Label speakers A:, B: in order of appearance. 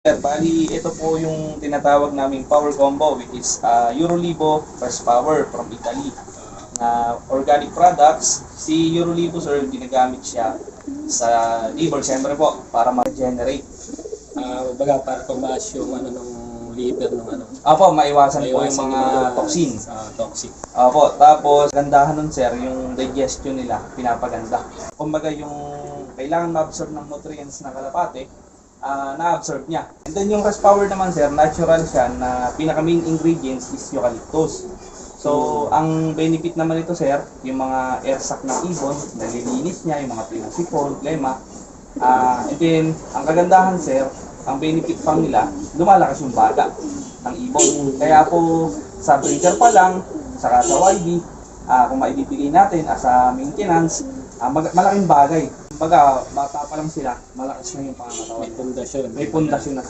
A: Sir, bali, ito po yung tinatawag naming power combo, which is Eurolibo First Power from Italy na organic products. Si Eurolibo, sir, ginagamit siya sa liver, siyempre po, para ma-regenerate.
B: Baga para pamaas yung ano nung liver nung ano.
A: Apo, maiwasan po yung
B: Maiwasan
A: mga
B: yung
A: toxin.
B: Toxic.
A: Apo, tapos gandahan nun, sir, yung digestion nila, pinapaganda. Kumbaga yung kailangan ma-absorb ng nutrients ng kalapate, na-absorb niya. And then yung rest power naman, sir, natural siya na pinaka-main ingredients is eucalyptus. So, ang benefit naman ito, sir, yung mga air sac ng ibon, nalilinis niya, yung mga pinasipon, lema. And then, ang kagandahan, sir, ang benefit pang nila, lumalakas yung baga ng ibon. Kaya po, sa breeder pa lang, saka sa YB, kung maibibigay natin as a maintenance, malaking bagay. Kumbaga, bata pa lang sila, malakas na yung pangangatawan.
B: May pundasyon.
A: May pundasyon na sa